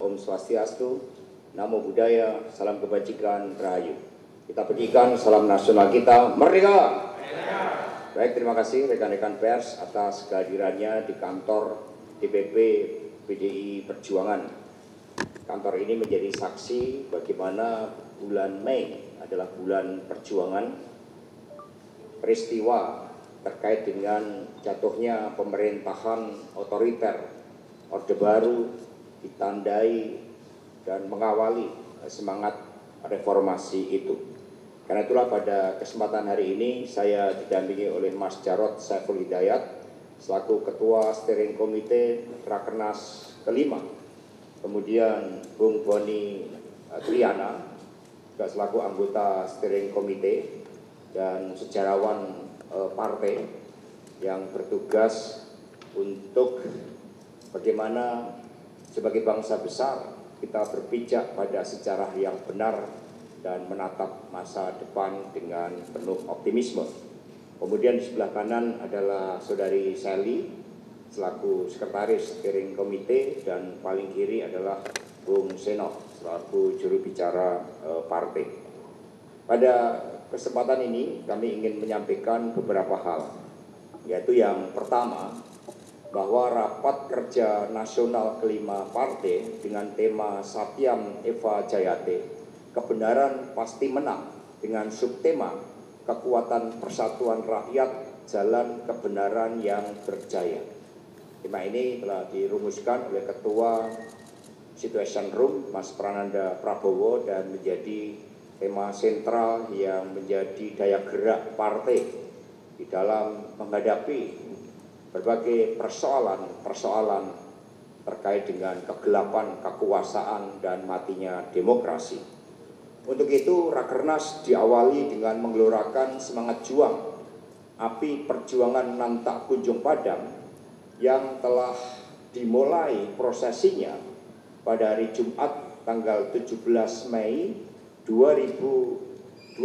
Om Swastiastu, Namo Buddhaya, salam kebajikan, Rahayu. Kita petikan salam nasional kita, Merdeka! Baik, terima kasih rekan-rekan pers atas kehadirannya di kantor DPP PDI Perjuangan. Kantor ini menjadi saksi bagaimana bulan Mei adalah bulan perjuangan, peristiwa terkait dengan jatuhnya pemerintahan otoriter Orde Baru ditandai dan mengawali semangat reformasi itu. Karena itulah pada kesempatan hari ini saya didampingi oleh Mas Jarod Saiful Hidayat selaku Ketua Steering Komite Rakernas kelima, kemudian Bung Boni Triana juga selaku anggota Steering Komite dan sejarawan partai yang bertugas untuk bagaimana sebagai bangsa besar kita berpijak pada sejarah yang benar dan menatap masa depan dengan penuh optimisme. Kemudian di sebelah kanan adalah Saudari Sally selaku Sekretaris Steering Komite dan paling kiri adalah Bung Seno selaku juru bicara partai. Pada kesempatan ini kami ingin menyampaikan beberapa hal, yaitu yang pertama, bahwa rapat kerja nasional kelima partai dengan tema Satyam Eva Jayate, kebenaran pasti menang, dengan subtema kekuatan persatuan rakyat, jalan kebenaran yang berjaya. Tema ini telah dirumuskan oleh Ketua Situation Room Mas Prananda Prabowo dan menjadi tema sentral yang menjadi daya gerak partai di dalam menghadapi berbagai persoalan terkait dengan kegelapan kekuasaan dan matinya demokrasi. Untuk itu, Rakernas diawali dengan menggelorakan semangat juang, api perjuangan nantak kunjung padam yang telah dimulai prosesinya pada hari Jumat tanggal 17 Mei 2024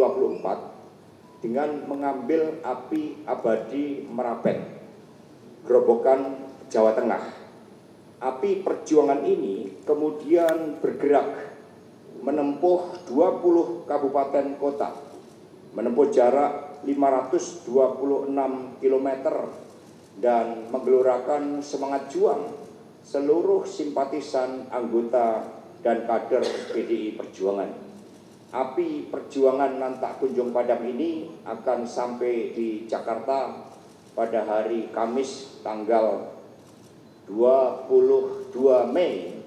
dengan mengambil api abadi Merapen, Grobogan, Jawa Tengah. Api perjuangan ini kemudian bergerak menempuh 20 kabupaten kota, menempuh jarak 526 km dan menggelorakan semangat juang seluruh simpatisan, anggota, dan kader PDI Perjuangan. Api perjuangan nantak kunjung padam ini akan sampai di Jakarta pada hari Kamis tanggal 22 Mei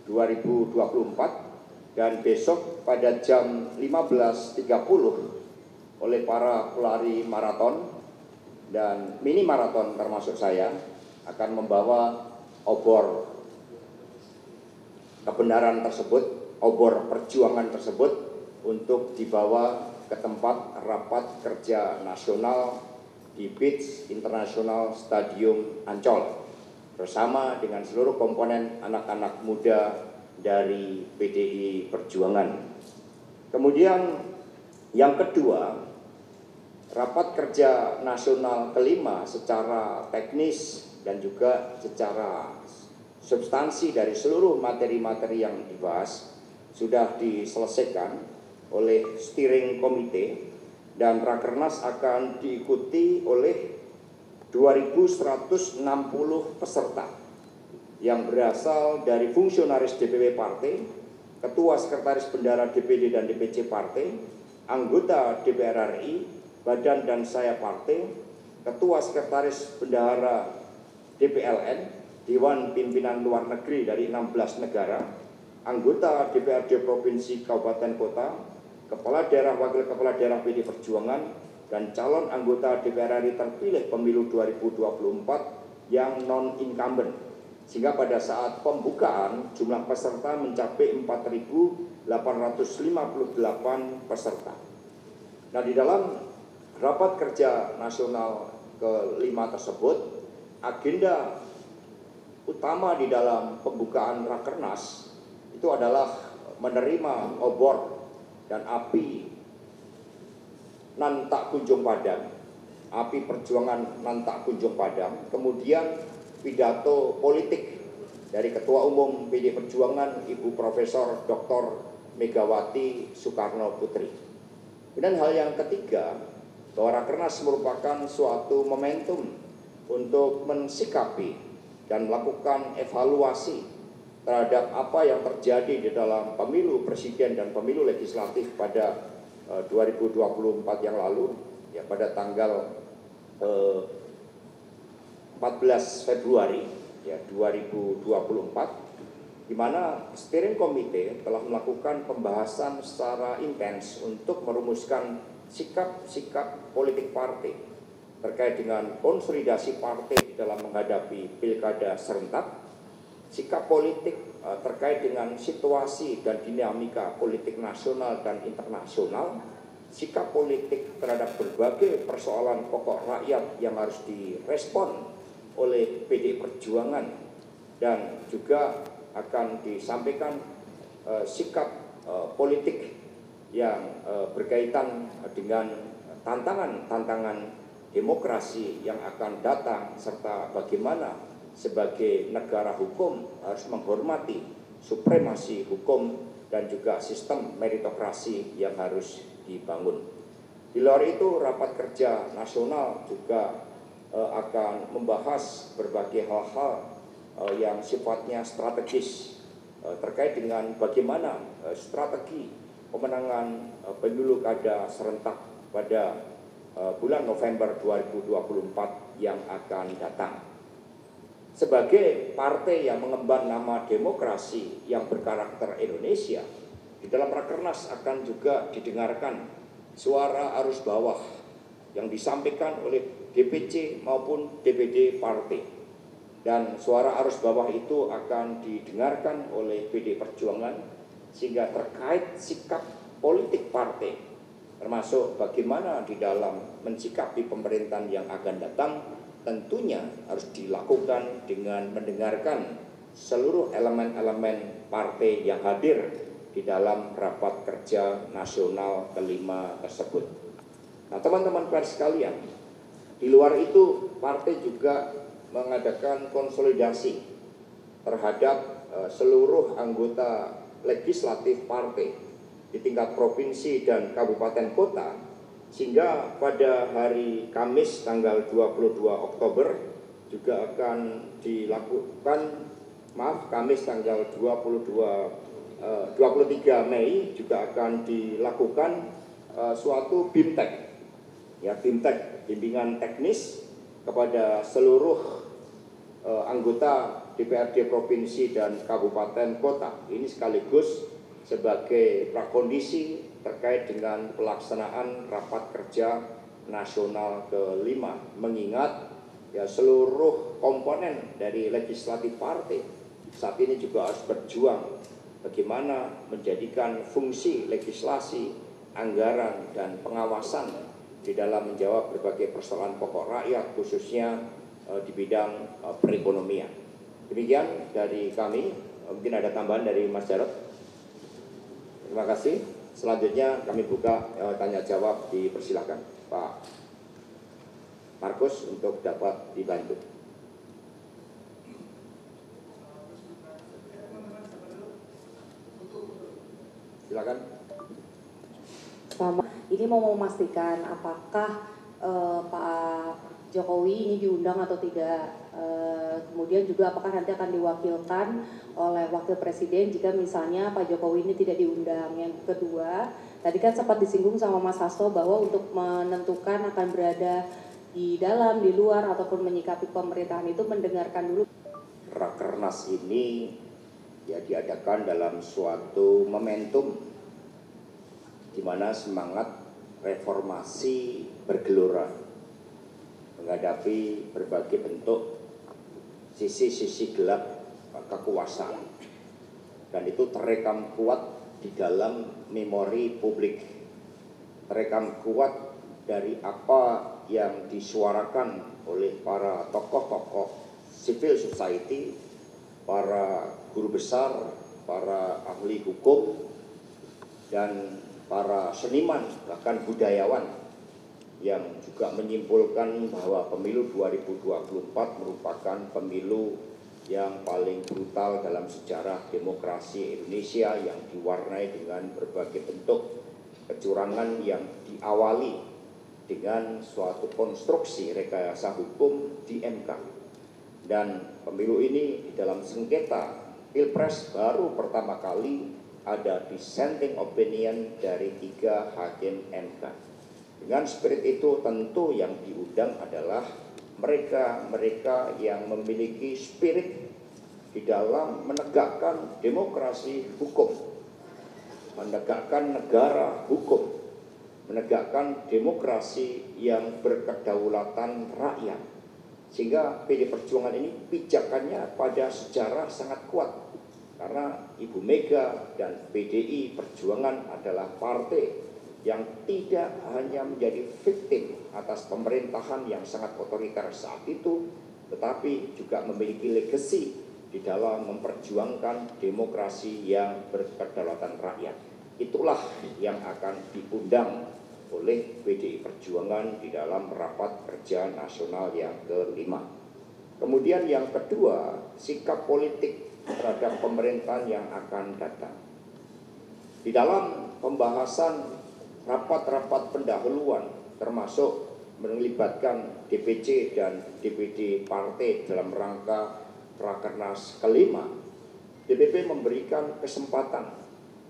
2024 dan besok pada jam 15.30 oleh para pelari maraton dan mini maraton termasuk saya akan membawa obor kebenaran tersebut, obor perjuangan tersebut untuk dibawa ke tempat rapat kerja nasional di Beach International Stadium Ancol bersama dengan seluruh komponen anak-anak muda dari PDI Perjuangan. Kemudian yang kedua, rapat kerja nasional kelima secara teknis dan juga secara substansi dari seluruh materi-materi yang dibahas sudah diselesaikan oleh Steering Komite dan Rakernas akan diikuti oleh 2.160 peserta yang berasal dari fungsionaris DPW Partai, Ketua Sekretaris Bendara DPD dan DPC Partai, anggota DPR RI, Badan dan Saya Partai, Ketua Sekretaris Bendahara DPLN, Dewan Pimpinan Luar Negeri dari 16 negara, anggota DPRD Provinsi Kabupaten Kota, Kepala Daerah Wakil Kepala Daerah PDI Perjuangan, dan calon anggota DPR RI terpilih pemilu 2024 yang non-incumbent. Sehingga pada saat pembukaan jumlah peserta mencapai 4.858 peserta. Nah, di dalam rapat kerja nasional kelima tersebut, agenda utama di dalam pembukaan Rakernas itu adalah menerima obor dan api nantak kunjung padam, api perjuangan nantak kunjung padam, kemudian pidato politik dari Ketua Umum PD Perjuangan Ibu Profesor Dr. Megawati Soekarno Putri. Dan hal yang ketiga, bahwa Rakernas merupakan suatu momentum untuk mensikapi dan melakukan evaluasi terhadap apa yang terjadi di dalam pemilu presiden dan pemilu legislatif pada 2024 yang lalu, ya pada tanggal 14 Februari ya 2024, di mana Steering Committee telah melakukan pembahasan secara intens untuk merumuskan sikap-sikap politik partai terkait dengan konsolidasi partai di dalam menghadapi pilkada serentak, sikap politik terkait dengan situasi dan dinamika politik nasional dan internasional, sikap politik terhadap berbagai persoalan pokok rakyat yang harus direspon oleh PD Perjuangan, dan juga akan disampaikan sikap politik yang berkaitan dengan tantangan-tantangan demokrasi yang akan datang, serta bagaimana sebagai negara hukum harus menghormati supremasi hukum dan juga sistem meritokrasi yang harus dibangun. Di luar itu, rapat kerja nasional juga akan membahas berbagai hal-hal yang sifatnya strategis terkait dengan bagaimana strategi pemenangan pemilu kada serentak pada bulan November 2024 yang akan datang. Sebagai partai yang mengemban nama demokrasi yang berkarakter Indonesia, di dalam Rakernas akan juga didengarkan suara arus bawah yang disampaikan oleh DPC maupun DPD partai. Dan suara arus bawah itu akan didengarkan oleh PD Perjuangan, sehingga terkait sikap politik partai, termasuk bagaimana di dalam mensikapi pemerintahan yang akan datang, tentunya harus dilakukan dengan mendengarkan seluruh elemen-elemen partai yang hadir di dalam rapat kerja nasional kelima tersebut. Nah, teman-teman pers sekalian, di luar itu partai juga mengadakan konsolidasi terhadap seluruh anggota legislatif partai di tingkat provinsi dan kabupaten kota, sehingga pada hari Kamis tanggal 22 Oktober juga akan dilakukan, Kamis tanggal 23 Mei juga akan dilakukan suatu BIMTEK, ya BIMTEK, bimbingan teknis kepada seluruh anggota DPRD provinsi dan kabupaten kota. Ini sekaligus sebagai prakondisi terkait dengan pelaksanaan rapat kerja nasional kelima, mengingat ya seluruh komponen dari legislatif partai saat ini juga harus berjuang bagaimana menjadikan fungsi legislasi, anggaran, dan pengawasan di dalam menjawab berbagai persoalan pokok rakyat, khususnya di bidang perekonomian. Demikian dari kami. Mungkin ada tambahan dari Mas Jarod. Terima kasih. Selanjutnya kami buka tanya jawab, dipersilakan Pak Markus untuk dapat dibantu. Silakan. Ini mau memastikan apakah Pak Jokowi ini diundang atau tidak. Kemudian juga apakah nanti akan diwakilkan oleh Wakil Presiden jika misalnya Pak Jokowi ini tidak diundang. Yang kedua, tadi kan sempat disinggung sama Mas Hasto bahwa untuk menentukan akan berada di dalam, di luar, ataupun menyikapi pemerintahan itu mendengarkan dulu. Rakernas ini ya diadakan dalam suatu momentum di mana semangat reformasi bergelora menghadapi berbagai bentuk sisi-sisi gelap kekuasaan, dan itu terekam kuat di dalam memori publik, terekam kuat dari apa yang disuarakan oleh para tokoh-tokoh civil society, para guru besar, para ahli hukum, dan para seniman, bahkan budayawan, yang juga menyimpulkan bahwa pemilu 2024 merupakan pemilu yang paling brutal dalam sejarah demokrasi Indonesia yang diwarnai dengan berbagai bentuk kecurangan yang diawali dengan suatu konstruksi rekayasa hukum di MK. Dan pemilu ini di dalam sengketa Pilpres baru pertama kali ada dissenting opinion dari 3 hakim MK. Dengan spirit itu tentu yang diundang adalah mereka yang memiliki spirit di dalam menegakkan demokrasi hukum, menegakkan negara hukum, menegakkan demokrasi yang berkedaulatan rakyat. Sehingga PD Perjuangan ini pijakannya pada sejarah sangat kuat. Karena Ibu Mega dan PDI Perjuangan adalah partai yang tidak hanya menjadi victim atas pemerintahan yang sangat otoriter saat itu, tetapi juga memiliki legacy di dalam memperjuangkan demokrasi yang berkedaulatan rakyat. Itulah yang akan diundang oleh PDI Perjuangan di dalam rapat kerja nasional yang ke-5. Kemudian yang kedua, sikap politik terhadap pemerintahan yang akan datang. Di dalam pembahasan rapat-rapat pendahuluan termasuk melibatkan DPC dan DPD partai dalam rangka Rakernas ke-5, DPP memberikan kesempatan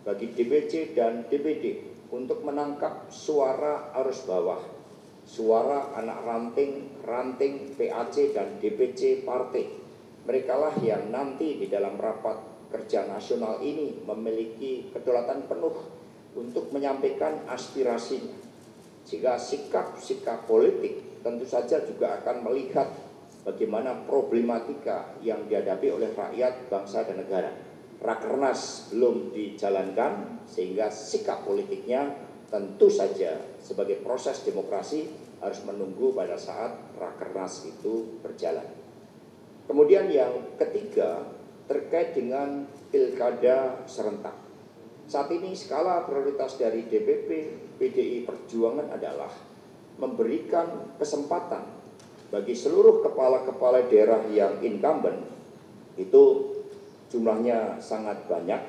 bagi DPC dan DPD untuk menangkap suara arus bawah, suara anak ranting PAC dan DPC partai. Merekalah yang nanti di dalam rapat kerja nasional ini memiliki kedaulatan penuh untuk menyampaikan aspirasinya. Sehingga sikap-sikap politik tentu saja juga akan melihat bagaimana problematika yang dihadapi oleh rakyat, bangsa, dan negara. Rakernas belum dijalankan sehingga sikap politiknya tentu saja sebagai proses demokrasi harus menunggu pada saat Rakernas itu berjalan. Kemudian yang ketiga terkait dengan pilkada serentak. Saat ini skala prioritas dari DPP PDI Perjuangan adalah memberikan kesempatan bagi seluruh kepala-kepala daerah yang incumbent, itu jumlahnya sangat banyak.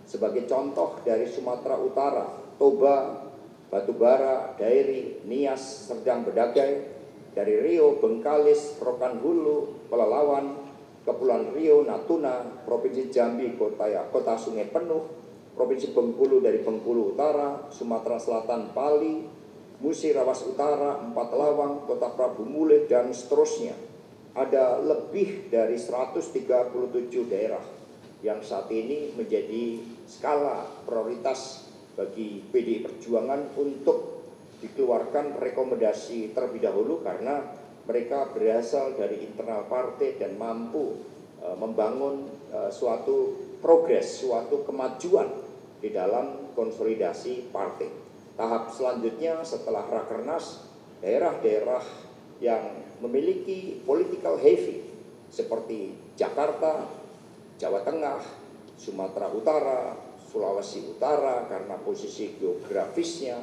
Sebagai contoh dari Sumatera Utara, Toba, Batubara, Dairi, Nias, Serdang Bedagai, dari Riau, Bengkalis, Rokan Hulu, Pelalawan, Kepulauan Riau, Natuna, Provinsi Jambi, Kota Sungai Penuh, Provinsi Bengkulu dari Bengkulu Utara, Sumatera Selatan, Pali, Musi Rawas Utara, Empat Lawang, Kota Prabu Mulih, dan seterusnya. Ada lebih dari 137 daerah yang saat ini menjadi skala prioritas bagi PDI Perjuangan untuk dikeluarkan rekomendasi terlebih dahulu karena mereka berasal dari internal partai dan mampu membangun suatu progres, suatu kemajuan di dalam konsolidasi partai. Tahap selanjutnya setelah Rakernas, daerah-daerah yang memiliki political heavy seperti Jakarta, Jawa Tengah, Sumatera Utara, Sulawesi Utara karena posisi geografisnya,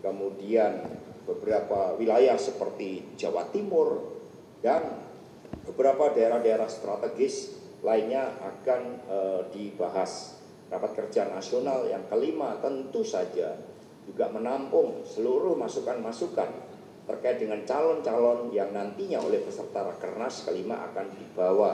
kemudian beberapa wilayah seperti Jawa Timur dan beberapa daerah-daerah strategis lainnya akan dibahas. Rapat kerja nasional yang ke-5 tentu saja juga menampung seluruh masukan-masukan terkait dengan calon-calon yang nantinya oleh peserta Rakernas ke-5 akan dibawa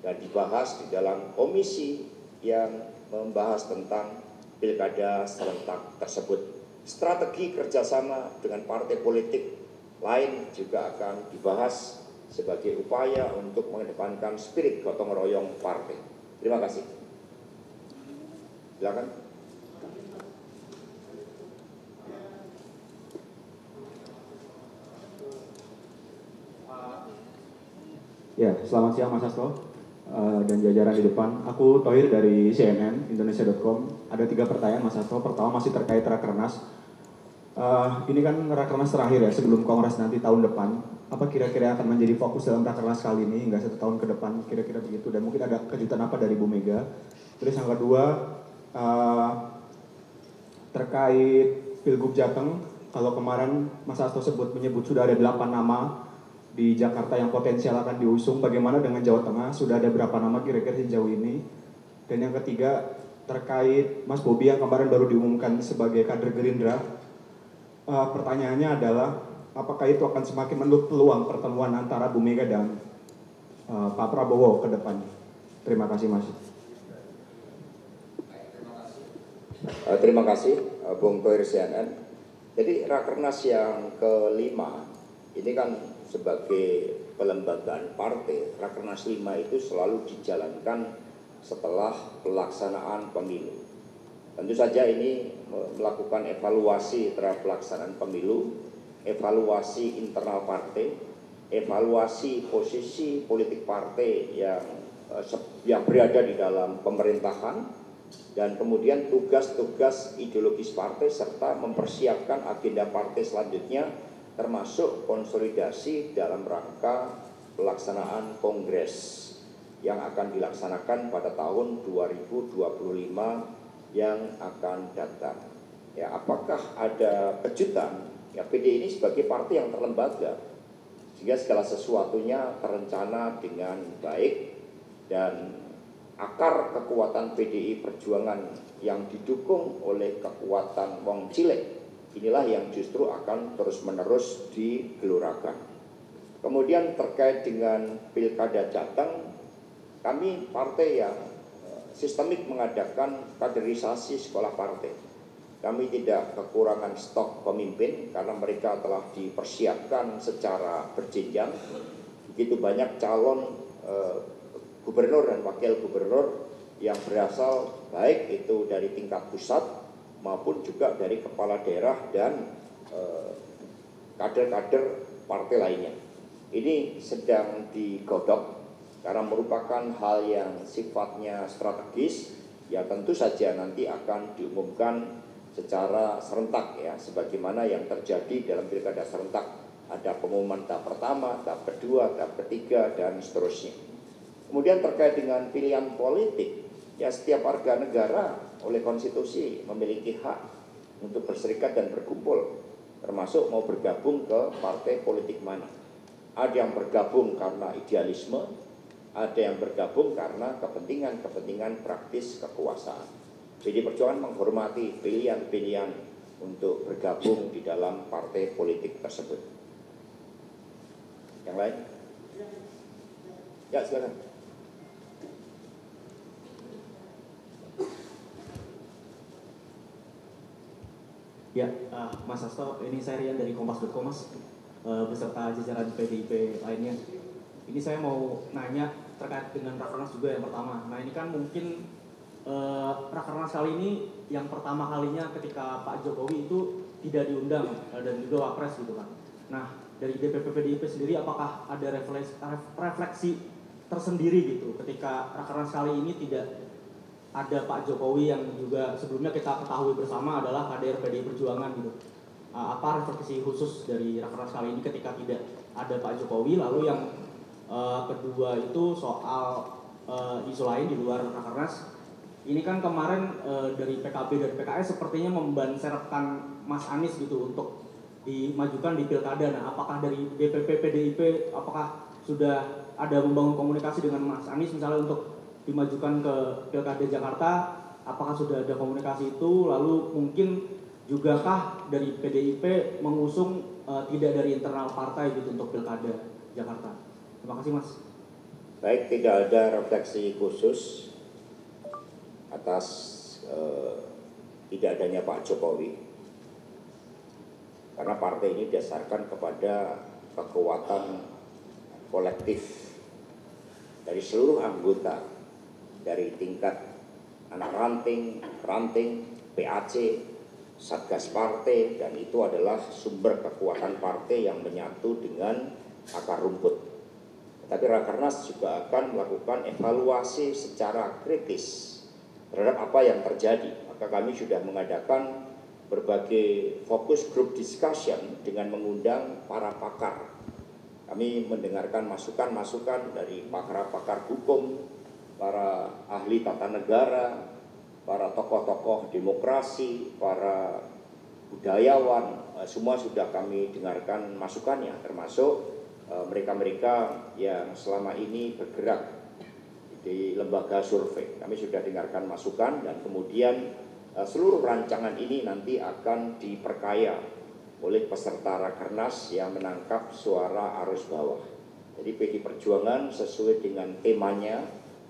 dan dibahas di dalam komisi yang membahas tentang pilkada serentak tersebut. Strategi kerjasama dengan partai politik lain juga akan dibahas sebagai upaya untuk mengedepankan spirit gotong royong partai. Terima kasih. Silakan. Ya, selamat siang Mas Hasto dan jajaran di depan. Aku Thohir dari CNN Indonesia.com. Ada 3 pertanyaan Mas Hasto. Pertama masih terkait Rakernas. Ini kan Rakernas terakhir ya sebelum Kongres nanti tahun depan. Apa kira-kira akan menjadi fokus dalam Rakernas kali ini hingga 1 tahun ke depan? Kira-kira begitu. Dan mungkin ada kejutan apa dari Bu Mega? Terus yang kedua terkait Pilgub Jateng. Kalau kemarin Mas Hasto menyebut sudah ada 8 nama di Jakarta yang potensial akan diusung, bagaimana dengan Jawa Tengah? Sudah ada berapa nama kira-kira sejauh ini? Dan yang ketiga, terkait Mas Bobi yang kemarin baru diumumkan sebagai kader Gerindra, pertanyaannya adalah apakah itu akan semakin menutup peluang pertemuan antara Bu Mega dan Pak Prabowo ke depan? Terima kasih, Mas. Terima kasih, Bung Toir CNN. Jadi Rakernas yang kelima ini kan sebagai pelembagaan partai, Rakernas 5 itu selalu dijalankan setelah pelaksanaan pemilu. Tentu saja ini melakukan evaluasi terhadap pelaksanaan pemilu, evaluasi internal partai, evaluasi posisi politik partai yang berada di dalam pemerintahan, dan kemudian tugas-tugas ideologis partai serta mempersiapkan agenda partai selanjutnya, termasuk konsolidasi dalam rangka pelaksanaan kongres yang akan dilaksanakan pada tahun 2025 yang akan datang. Ya, apakah ada kejutan? Ya, PDI ini sebagai partai yang terlembaga, sehingga segala sesuatunya terencana dengan baik, dan akar kekuatan PDI Perjuangan yang didukung oleh kekuatan wong cilik inilah yang justru akan terus-menerus digelorakan. Kemudian terkait dengan Pilkada Jateng, kami partai yang sistemik mengadakan kaderisasi sekolah partai. Kami tidak kekurangan stok pemimpin karena mereka telah dipersiapkan secara berjenjang. Begitu banyak calon gubernur dan wakil gubernur yang berasal baik itu dari tingkat pusat maupun juga dari kepala daerah dan kader-kader partai lainnya. Ini sedang digodok karena merupakan hal yang sifatnya strategis. Ya, tentu saja nanti akan diumumkan secara serentak, ya, sebagaimana yang terjadi dalam pilkada serentak. Ada pengumuman tahap pertama, tahap kedua, tahap ketiga, dan seterusnya. Kemudian terkait dengan pilihan politik, ya, setiap warga negara oleh konstitusi memiliki hak untuk berserikat dan berkumpul, termasuk mau bergabung ke partai politik mana. Ada yang bergabung karena idealisme, ada yang bergabung karena kepentingan praktis kekuasaan. PDI Perjuangan menghormati pilihan-pilihan untuk bergabung di dalam partai politik tersebut. Yang lain? Ya, silakan. Ya, Mas Hasto, ini saya Rian dari Kompas.com, Mas, beserta jajaran PDIP lainnya. Ini saya mau nanya terkait dengan Rakernas juga yang pertama. Nah, ini kan mungkin Rakernas kali ini yang pertama kalinya ketika Pak Jokowi itu tidak diundang dan juga Wapres gitu kan. Nah, dari DPP PDIP sendiri apakah ada refleksi tersendiri gitu ketika Rakernas kali ini tidak ada Pak Jokowi yang juga sebelumnya kita ketahui bersama adalah kader PDI Perjuangan gitu. Apa refleksi khusus dari Rakernas kali ini ketika tidak ada Pak Jokowi? Lalu yang kedua itu soal isu lain di luar Rakernas. Ini kan kemarin dari PKB dan PKS sepertinya memban serapkan Mas Anies gitu untuk dimajukan di pilkada. Nah, apakah dari DPP PDIP apakah sudah ada membangun komunikasi dengan Mas Anies misalnya untuk dimajukan ke Pilkada Jakarta, apakah sudah ada komunikasi itu? Lalu mungkin jugakah dari PDIP mengusung tidak dari internal partai gitu untuk Pilkada Jakarta? Terima kasih, Mas. Baik, tidak ada refleksi khusus atas tidak adanya Pak Jokowi, karena partai ini didasarkan kepada kekuatan kolektif dari seluruh anggota, dari tingkat anak ranting, PAC, Satgas Partai, dan itu adalah sumber kekuatan partai yang menyatu dengan akar rumput. Tapi Rakernas juga akan melakukan evaluasi secara kritis terhadap apa yang terjadi. Maka kami sudah mengadakan berbagai fokus group discussion dengan mengundang para pakar. Kami mendengarkan masukan-masukan dari pakar-pakar hukum, para ahli tata negara, para tokoh-tokoh demokrasi, para budayawan, semua sudah kami dengarkan masukannya, termasuk mereka-mereka yang selama ini bergerak di lembaga survei. Kami sudah dengarkan masukan dan kemudian seluruh rancangan ini nanti akan diperkaya oleh peserta Rakernas yang menangkap suara arus bawah. Jadi PD Perjuangan sesuai dengan temanya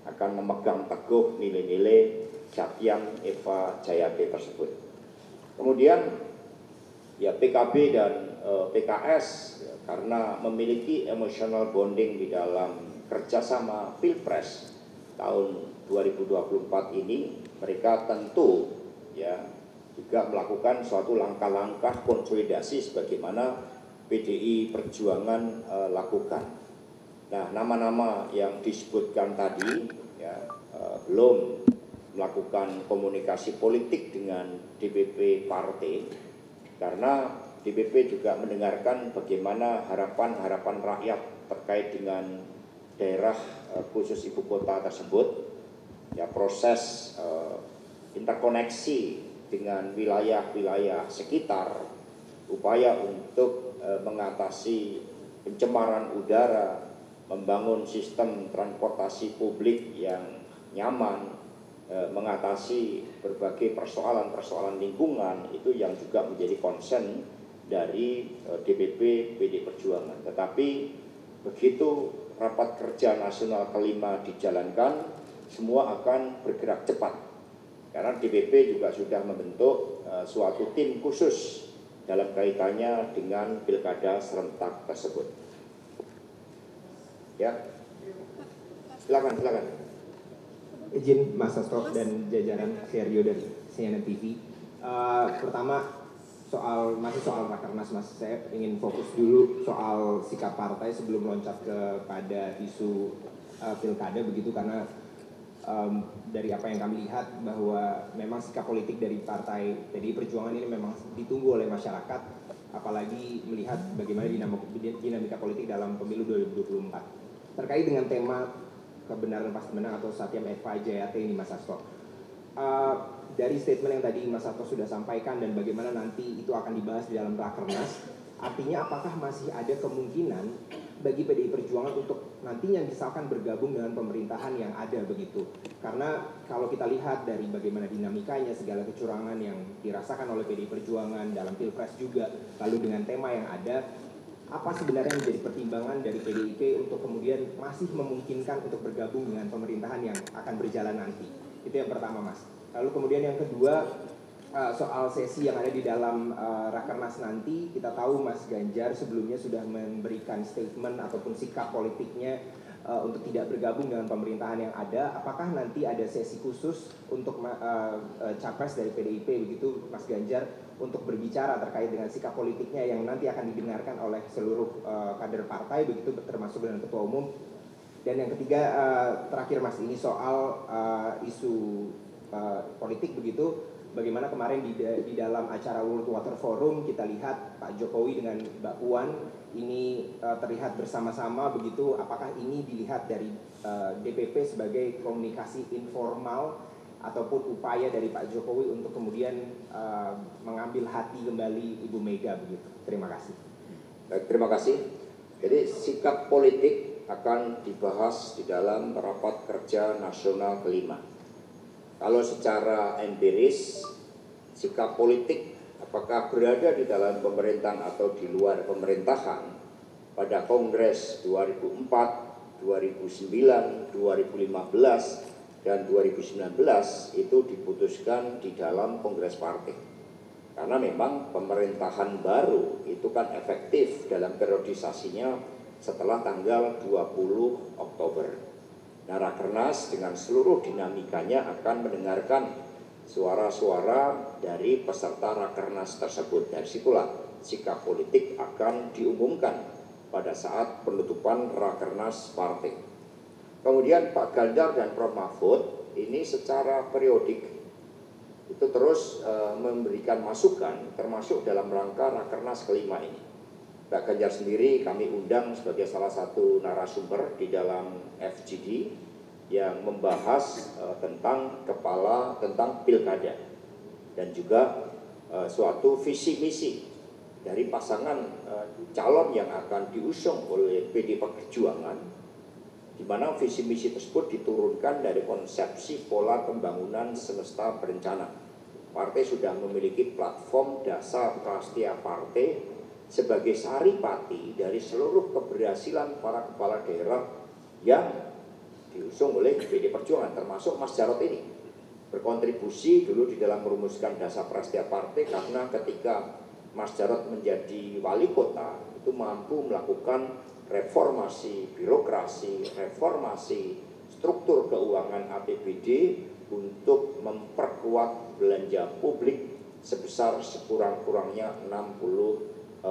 akan memegang teguh nilai-nilai Captian Eva Jayade tersebut. Kemudian ya PKB dan PKS karena memiliki emotional bonding di dalam kerjasama Pilpres tahun 2024 ini, mereka tentu ya juga melakukan suatu langkah-langkah konsolidasi sebagaimana PDI Perjuangan lakukan. Nah, nama-nama yang disebutkan tadi ya, belum melakukan komunikasi politik dengan DPP partai karena DPP juga mendengarkan bagaimana harapan-harapan rakyat terkait dengan daerah khusus ibu kota tersebut, ya proses interkoneksi dengan wilayah-wilayah sekitar, upaya untuk mengatasi pencemaran udara, membangun sistem transportasi publik yang nyaman, mengatasi berbagai persoalan-persoalan lingkungan, itu yang juga menjadi concern dari DPP PD Perjuangan. Tetapi begitu rapat kerja nasional kelima dijalankan, semua akan bergerak cepat. Karena DPP juga sudah membentuk suatu tim khusus dalam kaitannya dengan pilkada serentak tersebut. Ya, silakan. Izin Mas Hasto dan jajaran Serio dari CNN TV. Pertama masih soal Rakernas, Mas. Saya ingin fokus dulu soal sikap partai sebelum loncat kepada isu pilkada begitu, karena dari apa yang kami lihat bahwa memang sikap politik dari partai PDI Perjuangan ini memang ditunggu oleh masyarakat, apalagi melihat bagaimana dinamika politik dalam pemilu 2024. Terkait dengan tema kebenaran pasti menang atau Satyam Eva Jayate ini, Mas Hasto, dari statement yang tadi Mas Hasto sudah sampaikan dan bagaimana nanti itu akan dibahas di dalam Rakernas, artinya apakah masih ada kemungkinan bagi PDI Perjuangan untuk nantinya misalkan bergabung dengan pemerintahan yang ada begitu? Karena kalau kita lihat dari bagaimana dinamikanya, segala kecurangan yang dirasakan oleh PDI Perjuangan dalam Pilpres juga, lalu dengan tema yang ada, apa sebenarnya menjadi pertimbangan dari PDIP untuk kemudian masih memungkinkan untuk bergabung dengan pemerintahan yang akan berjalan nanti? Itu yang pertama, Mas. Lalu kemudian yang kedua, soal sesi yang ada di dalam Rakernas nanti, kita tahu Mas Ganjar sebelumnya sudah memberikan statement ataupun sikap politiknya untuk tidak bergabung dengan pemerintahan yang ada. Apakah nanti ada sesi khusus untuk capres dari PDIP begitu, Mas Ganjar, untuk berbicara terkait dengan sikap politiknya yang nanti akan didengarkan oleh seluruh kader partai begitu, termasuk dengan ketua umum? Dan yang ketiga, terakhir Mas, ini soal isu politik begitu. Bagaimana kemarin di dalam acara World Water Forum kita lihat Pak Jokowi dengan Mbak Puan ini terlihat bersama-sama begitu. Apakah ini dilihat dari DPP sebagai komunikasi informal ataupun upaya dari Pak Jokowi untuk kemudian mengambil hati kembali Ibu Mega begitu? Terima kasih. Baik, terima kasih. Jadi sikap politik akan dibahas di dalam rapat kerja nasional kelima. Kalau secara empiris, sikap politik apakah berada di dalam pemerintahan atau di luar pemerintahan pada Kongres 2004, 2009, 2015, dan 2019 itu diputuskan di dalam Kongres Partai. Karena memang pemerintahan baru itu kan efektif dalam periodisasinya setelah tanggal 20 Oktober. Nah, Rakernas dengan seluruh dinamikanya akan mendengarkan suara-suara dari peserta Rakernas tersebut. Dari situlah sikap politik akan diumumkan pada saat penutupan Rakernas partai. Kemudian Pak Ganjar dan Prof Mahfud ini secara periodik itu terus memberikan masukan termasuk dalam rangka Rakernas kelima ini. Pak Ganjar sendiri kami undang sebagai salah satu narasumber di dalam FGD yang membahas tentang pilkada dan juga suatu visi misi dari pasangan calon yang akan diusung oleh PD Perjuangan, di mana visi misi tersebut diturunkan dari konsepsi pola pembangunan semesta berencana. Partai sudah memiliki platform dasar Prasetya Partai sebagai saripati dari seluruh keberhasilan para kepala daerah yang diusung oleh PD Perjuangan, termasuk Mas Jarod ini. Berkontribusi dulu di dalam merumuskan dasar Prasetya Partai, karena ketika Mas Jarod menjadi wali kota itu mampu melakukan reformasi birokrasi, reformasi struktur keuangan APBD untuk memperkuat belanja publik sebesar sekurang-kurangnya 60%.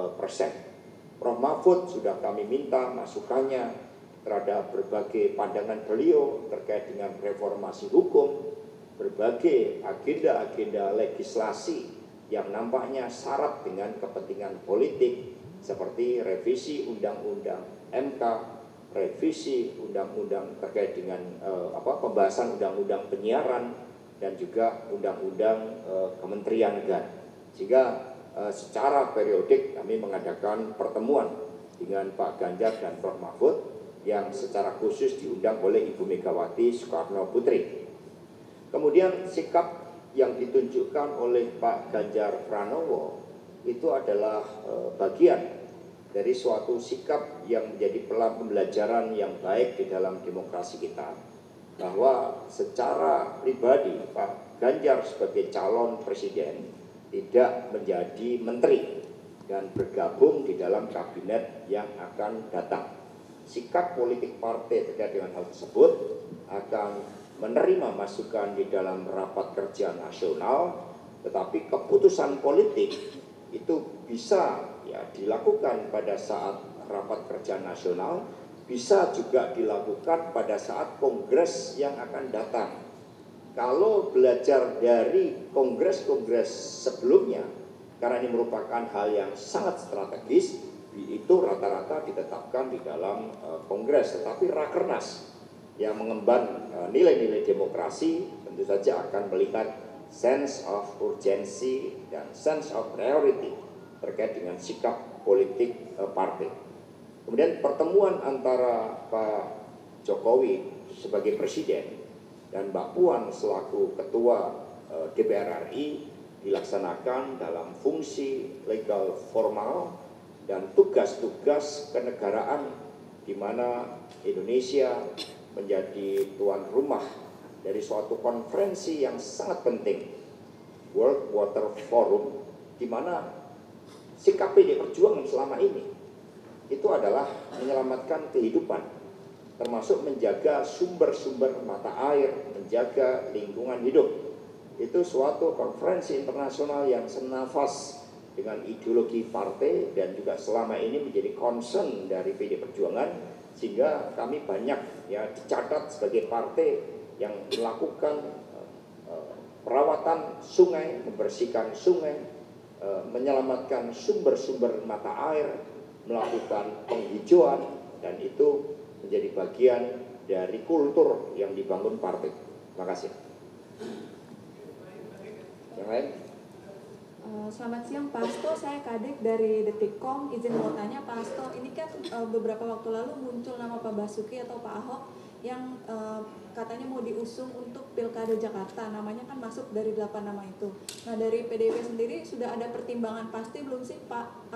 Prof. Mahfud sudah kami minta masukannya terhadap berbagai pandangan beliau terkait dengan reformasi hukum, berbagai agenda-agenda legislasi yang nampaknya syarat dengan kepentingan politik, seperti revisi Undang-Undang MK, revisi Undang-Undang terkait dengan pembahasan Undang-Undang Penyiaran, dan juga Undang-Undang Kementerian Negara. Sehingga secara periodik kami mengadakan pertemuan dengan Pak Ganjar dan Prof. Mahfud yang secara khusus diundang oleh Ibu Megawati Soekarno Putri. Kemudian sikap yang ditunjukkan oleh Pak Ganjar Pranowo itu adalah bagian dari suatu sikap yang menjadi pembelajaran yang baik di dalam demokrasi kita, bahwa secara pribadi Pak Ganjar sebagai calon presiden tidak menjadi menteri dan bergabung di dalam kabinet yang akan datang. Sikap politik partai terkait dengan hal tersebut akan menerima masukan di dalam rapat kerja nasional, tetapi keputusan politik itu bisa dilakukan pada saat rapat kerja nasional, bisa juga dilakukan pada saat kongres yang akan datang. Kalau belajar dari kongres-kongres sebelumnya, karena ini merupakan hal yang sangat strategis, itu rata-rata ditetapkan di dalam kongres, tetapi Rakernas yang mengemban nilai-nilai demokrasi tentu saja akan melihat sense of urgency dan sense of priority terkait dengan sikap politik partai. Kemudian pertemuan antara Pak Jokowi sebagai presiden dan Mbak Puan selaku ketua DPR RI dilaksanakan dalam fungsi legal formal dan tugas-tugas kenegaraan, di mana Indonesia menjadi tuan rumah dari suatu konferensi yang sangat penting, World Water Forum, di mana sikap PD Perjuangan selama ini itu adalah menyelamatkan kehidupan, termasuk menjaga sumber-sumber mata air, menjaga lingkungan hidup. Itu suatu konferensi internasional yang senafas dengan ideologi partai dan juga selama ini menjadi concern dari PD Perjuangan, sehingga kami banyak dicatat sebagai partai yang melakukan perawatan sungai, membersihkan sungai, menyelamatkan sumber-sumber mata air, melakukan penghijauan, dan itu menjadi bagian dari kultur yang dibangun partai. Terima kasih. Yang lain? Selamat siang Pak Hasto, saya Kadek dari Detikcom. Izin mau tanya Pak Hasto, ini kan beberapa waktu lalu muncul nama Pak Basuki atau Pak Ahok yang katanya mau diusung untuk Pilkada Jakarta. Namanya kan masuk dari 8 nama itu. Nah, dari PDIP sendiri sudah ada pertimbangan pasti belum sih Pak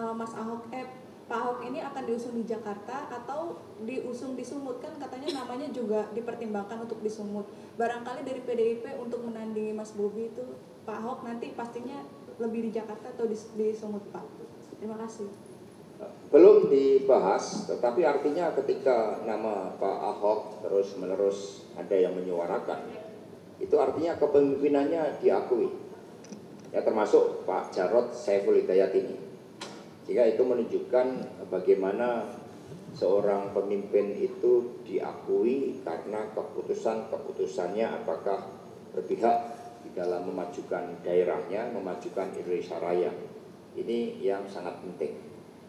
Pak Ahok ini akan diusung di Jakarta atau diusung di Sumut? Kan katanya namanya juga dipertimbangkan untuk di Sumut. Barangkali dari PDIP untuk menandingi Mas Bobi itu Pak Ahok nanti pastinya lebih di Jakarta atau di Sumut, Pak? Terima kasih. Belum dibahas, tetapi artinya ketika nama Pak Ahok terus-menerus ada yang menyuarakan, itu artinya kepemimpinannya diakui. Ya, termasuk Pak Jarod Saiful Hidayat ini. Jika itu menunjukkan bagaimana seorang pemimpin itu diakui karena keputusannya apakah berpihak di dalam memajukan daerahnya, memajukan Indonesia Raya. Ini yang sangat penting.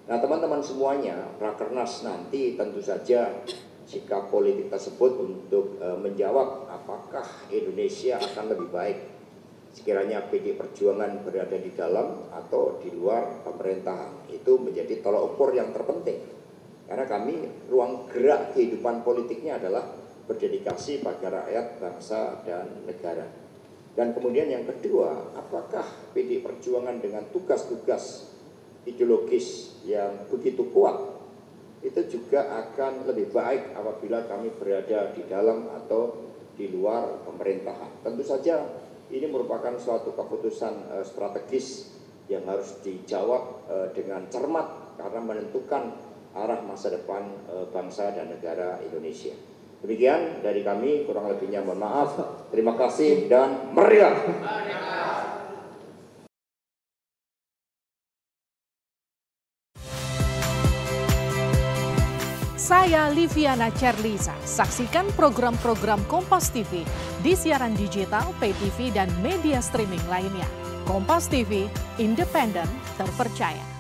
Nah, teman-teman semuanya, Rakernas nanti tentu saja sikap politik tersebut untuk menjawab apakah Indonesia akan lebih baik sekiranya PD Perjuangan berada di dalam atau di luar pemerintahan. Itu menjadi tolak ukur yang terpenting. Karena kami ruang gerak kehidupan politiknya adalah berdedikasi pada rakyat, bangsa, dan negara. Dan kemudian yang kedua, apakah PD Perjuangan dengan tugas-tugas ideologis yang begitu kuat itu juga akan lebih baik apabila kami berada di dalam atau di luar pemerintahan. Tentu saja ini merupakan suatu keputusan strategis yang harus dijawab dengan cermat karena menentukan arah masa depan bangsa dan negara Indonesia. Demikian dari kami, kurang lebihnya mohon maaf. Terima kasih dan merdeka! Saya Liviana Cerlisa. Saksikan program-program Kompas TV di siaran digital, pay TV, dan media streaming lainnya. Kompas TV, independen, terpercaya.